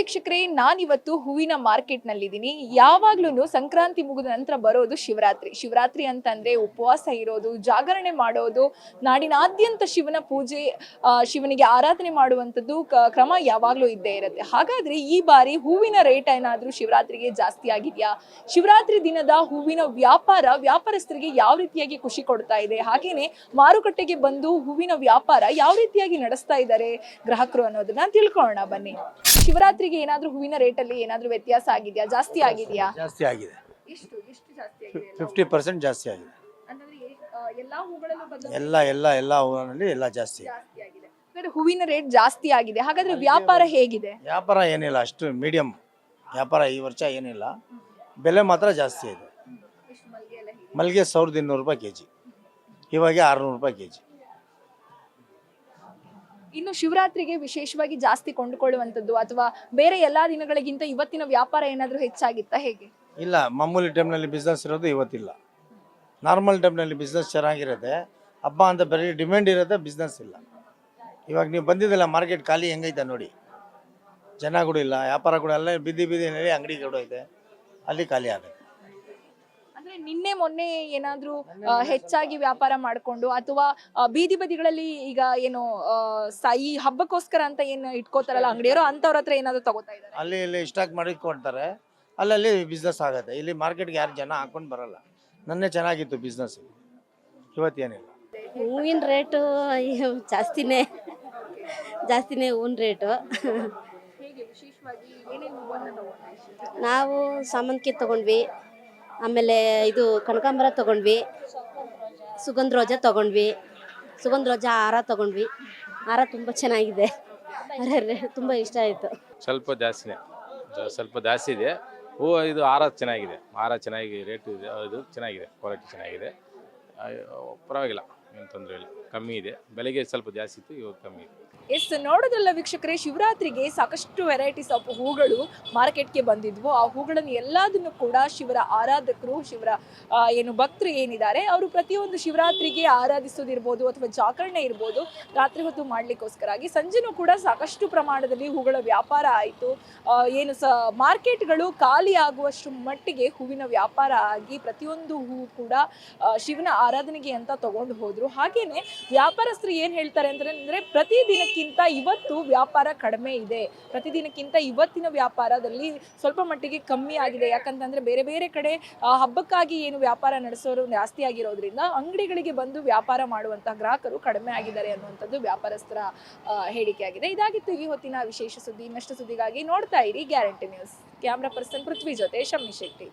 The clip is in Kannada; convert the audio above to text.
ವೀಕ್ಷಕರೇ, ನಾನಿವತ್ತು ಹೂವಿನ ಮಾರ್ಕೆಟ್ ನಲ್ಲಿದ್ದೀನಿ. ಯಾವಾಗ್ಲೂ ಸಂಕ್ರಾಂತಿ ಮುಗಿದ ನಂತರ ಬರೋದು ಶಿವರಾತ್ರಿ. ಶಿವರಾತ್ರಿ ಅಂತಂದ್ರೆ ಉಪವಾಸ ಇರೋದು, ಜಾಗರಣೆ ಮಾಡೋದು, ನಾಡಿನಾದ್ಯಂತ ಶಿವನ ಪೂಜೆ, ಶಿವನಿಗೆ ಆರಾಧನೆ ಮಾಡುವಂಥದ್ದು ಕ್ರಮ ಯಾವಾಗ್ಲೂ ಇದ್ದೇ ಇರುತ್ತೆ. ಹಾಗಾದ್ರೆ ಈ ಬಾರಿ ಹೂವಿನ ರೇಟ್ ಏನಾದ್ರೂ ಶಿವರಾತ್ರಿಗೆ ಜಾಸ್ತಿ ಆಗಿದೆಯಾ? ಶಿವರಾತ್ರಿ ದಿನದ ಹೂವಿನ ವ್ಯಾಪಾರಸ್ಥರಿಗೆ ಯಾವ ರೀತಿಯಾಗಿ ಖುಷಿ ಕೊಡ್ತಾ ಇದೆ? ಹಾಗೇನೆ ಮಾರುಕಟ್ಟೆಗೆ ಬಂದು ಹೂವಿನ ವ್ಯಾಪಾರ ಯಾವ ರೀತಿಯಾಗಿ ನಡೆಸ್ತಾ ಇದ್ದಾರೆ ಗ್ರಾಹಕರು ಅನ್ನೋದನ್ನ ತಿಳ್ಕೊಳ್ಳೋಣ ಬನ್ನಿ. ಶಿವರಾತ್ರಿಗೆ ಏನಾದ್ರೂ ಹೂವಿನ ರೇಟ್ ಅಲ್ಲಿ ಏನಾದ್ರೂ ವ್ಯತ್ಯಾಸ ಆಗಿದೆಯಾ? ಜಾಸ್ತಿ ಆಗಿದೆಯಾ? ಜಾಸ್ತಿ ಆಗಿದೆ. ಎಷ್ಟು ಜಾಸ್ತಿ ಆಗಿದೆ? 50% ಜಾಸ್ತಿ ಆಗಿದೆ. ಅಂದ್ರೆ ಎಲ್ಲಾ ಹೂಗಳಲ್ಲೂ ಎಲ್ಲ ಹೂವಿನಲ್ಲಿ ಎಲ್ಲ ಜಾಸ್ತಿ ಆಗಿದೆ. ಅಂದ್ರೆ ಹೂವಿನ ರೇಟ್ ಜಾಸ್ತಿ ಆಗಿದೆ. ಹಾಗಾದ್ರೆ ವ್ಯಾಪಾರ ಹೇಗಿದೆ? ವ್ಯಾಪಾರ ಏನಿಲ್ಲ, ಅಷ್ಟು ಮೀಡಿಯಂ ವ್ಯಾಪಾರ ಈ ವರ್ಷ ಏನಿಲ್ಲ. ಬೆಲೆ ಮಾತ್ರ ಜಾಸ್ತಿ ಇದೆ. ಮಲ್ಲಿಗೆ 1200 ರೂಪಾಯಿ ಕೆಜಿ, ಇವಾಗ 600 ರೂಪಾಯಿ ಕೆಜಿ. ಇನ್ನು ಶಿವರಾತ್ರಿಗೆ ವಿಶೇಷವಾಗಿ ಜಾಸ್ತಿ ಕೊಂಡುಕೊಳ್ಳುವಂಥದ್ದು ಅಥವಾ ಬೇರೆ ಎಲ್ಲಾ ದಿನಗಳಿಗಿಂತ ಇವತ್ತಿನ ವ್ಯಾಪಾರ ಏನಾದ್ರೂ ಹೆಚ್ಚಾಗಿತ್ತಾ, ಹೇಗೆ? ಇಲ್ಲ, ಮಾಮೂಲಿ ಟೈಮ್ನಲ್ಲಿ ಬಿಸ್ನೆಸ್ ಇರೋದು ಇವತ್ತಿಲ್ಲ. ನಾರ್ಮಲ್ ಟೈಮ್ನಲ್ಲಿ ಬಿಸ್ನೆಸ್ ಚೆನ್ನಾಗಿರುತ್ತೆ. ಹಬ್ಬ ಅಂತ ಬರೀ ಡಿಮ್ಯಾಂಡ್ ಇರುತ್ತೆ, ಬಿಸ್ನೆಸ್ ಇಲ್ಲ. ಇವಾಗ ನೀವು ಬಂದಿದ್ದಲ್ಲ ಮಾರ್ಕೆಟ್ ಖಾಲಿ ಹೆಂಗೈತೆ ನೋಡಿ. ಜನ ಕೂಡ ಇಲ್ಲ, ವ್ಯಾಪಾರ ಕೂಡ ಎಲ್ಲ ಬೀದಿನಲ್ಲಿ ಅಂಗಡಿ ಕೂಡ ಐತೆ, ಅಲ್ಲಿ ಖಾಲಿ ಆಗುತ್ತೆ. ಅಂದ್ರೆ ನಿನ್ನೆ ಮೊನ್ನೆ ಏನಾದ್ರೂ ಹೆಚ್ಚಾಗಿ ವ್ಯಾಪಾರ ಮಾಡ್ಕೊಂಡು ಅಥವಾ ಬೀದಿ ಬದಿಗಳಲ್ಲಿ ಈಗ ಏನು ಈ ಹಬ್ಬಕ್ಕೋಸ್ಕರ ಅಂತ ಏನು ಇಟ್ಕೋತಾರಲ್ಲ ಅಂಗಡಿಯವರು, ಅಂತವ್ರ ಹತ್ರ ಏನಾದ್ರು ತಗೋತಾ ಇದ್ದಾರೆ? ಅಲ್ಲಿ ಇಲ್ಲಿ ಸ್ಟಾಕ್ ಮಾಡಿ ಕೊಡ್ತಾರೆ, ಅಲ್ಲಲ್ಲಿ ಬಿಸ್ನೆಸ್ ಆಗುತ್ತೆ. ಇಲ್ಲಿ ಮಾರ್ಕೆಟ್ಗೆ ಯಾರು ಜನ ಹಾಕೊಂಡು ಬರಲ್ಲ. ನನ್ನೇ ಚೆನ್ನಾಗಿತ್ತು ಬಿಸ್ನೆಸ್, ಇವತ್ತೇನಿಲ್ಲ. ಹೂವಿನ ರೇಟು ಜಾಸ್ತಿನೇ ಹೂವಿನ ರೇಟು. ನಾವು ಸಾಮಂತಿಗೆ ತಗೊಂಡ್ವಿ, ಆಮೇಲೆ ಇದು ಕನಕಾಂಬರ ತಗೊಂಡ್ವಿ, ಸುಗಂಧ ರೋಜ ತಗೊಂಡ್ವಿ. ಸುಗಂಧ ರೋಜ ಹಾರ ತಗೊಂಡ್ವಿ. ಹಾರ ತುಂಬ ಚೆನ್ನಾಗಿದೆ, ತುಂಬ ಇಷ್ಟ ಆಯಿತು. ಸ್ವಲ್ಪ ಜಾಸ್ತಿ ಇದೆ ಹೂವು. ಇದು ಹಾರ ಚೆನ್ನಾಗಿದೆ, ಚೆನ್ನಾಗಿ ರೇಟ್ ಇದೆ, ಇದು ಚೆನ್ನಾಗಿದೆ, ಕ್ವಾಲಿಟಿ ಚೆನ್ನಾಗಿದೆ, ಪರವಾಗಿಲ್ಲ, ಏನು ತೊಂದರೆ ಇಲ್ಲ, ಕಮ್ಮಿ ಇದೆ. ಬೆಲೆಗೆ ಸ್ವಲ್ಪ ಜಾಸ್ತಿ ಇತ್ತು, ಇವಾಗ ಕಮ್ಮಿ ಇದೆ. ನೋಡೋದಲ್ಲ ವೀಕ್ಷಕರೇ, ಶಿವರಾತ್ರಿಗೆ ಸಾಕಷ್ಟು ವೆರೈಟೀಸ್ ಆಫ್ ಹೂಗಳು ಮಾರ್ಕೆಟ್ಗೆ ಬಂದಿದ್ವು. ಆ ಹೂಗಳನ್ನು ಎಲ್ಲದನ್ನು ಕೂಡ ಶಿವರ ಆರಾಧಕರು, ಶಿವರ ಏನು ಭಕ್ತರು ಏನಿದ್ದಾರೆ ಅವರು ಪ್ರತಿಯೊಂದು ಶಿವರಾತ್ರಿಗೆ ಆರಾಧಿಸೋದಿರ್ಬೋದು ಅಥವಾ ಜಾಗರಣೆ ಇರ್ಬೋದು, ರಾತ್ರಿ ಹೊತ್ತು ಮಾಡಲಿಕ್ಕೋಸ್ಕರಾಗಿ ಸಂಜೆನೂ ಕೂಡ ಸಾಕಷ್ಟು ಪ್ರಮಾಣದಲ್ಲಿ ಹೂಗಳ ವ್ಯಾಪಾರ ಆಯಿತು. ಏನು ಮಾರ್ಕೆಟ್ಗಳು ಖಾಲಿ ಆಗುವಷ್ಟು ಮಟ್ಟಿಗೆ ಹೂವಿನ ವ್ಯಾಪಾರ ಆಗಿ ಪ್ರತಿಯೊಂದು ಹೂ ಕೂಡ ಶಿವನ ಆರಾಧನೆಗೆ ಅಂತ ತಗೊಂಡು ಹೋದ್ರು. ಹಾಗೇನೆ ವ್ಯಾಪಾರಸ್ಥರು ಏನು ಹೇಳ್ತಾರೆ ಅಂತಂದ್ರೆ, ಪ್ರತಿದಿನಕ್ಕಿಂತ ಇವತ್ತು ವ್ಯಾಪಾರ ಕಡಿಮೆ ಇದೆ, ಪ್ರತಿದಿನಕ್ಕಿಂತ ಇವತ್ತಿನ ವ್ಯಾಪಾರದಲ್ಲಿ ಸ್ವಲ್ಪ ಮಟ್ಟಿಗೆ ಕಮ್ಮಿ ಆಗಿದೆ. ಯಾಕಂತಂದ್ರೆ ಬೇರೆ ಬೇರೆ ಕಡೆ ಹಬ್ಬಕ್ಕಾಗಿ ಏನು ವ್ಯಾಪಾರ ನಡೆಸೋರು ಜಾಸ್ತಿ ಆಗಿರೋದ್ರಿಂದ ಅಂಗಡಿಗಳಿಗೆ ಬಂದು ವ್ಯಾಪಾರ ಮಾಡುವಂತಹ ಗ್ರಾಹಕರು ಕಡಿಮೆ ಆಗಿದ್ದಾರೆ ಅನ್ನುವಂಥದ್ದು ವ್ಯಾಪಾರಸ್ಥರ ಹೇಳಿಕೆ ಆಗಿದೆ. ಇದಾಗಿತ್ತು ಈ ಹೊತ್ತಿನ ವಿಶೇಷ ಸುದ್ದಿ. ಇನ್ನಷ್ಟು ಸುದ್ದಿಗಾಗಿ ನೋಡ್ತಾ ಇರಿ ಗ್ಯಾರಂಟಿ ನ್ಯೂಸ್. ಕ್ಯಾಮ್ರಾ ಪರ್ಸನ್ ಪೃಥ್ವಿ ಜೊತೆ ಶಮ್ಮಿ ಶೆಟ್ಟಿ.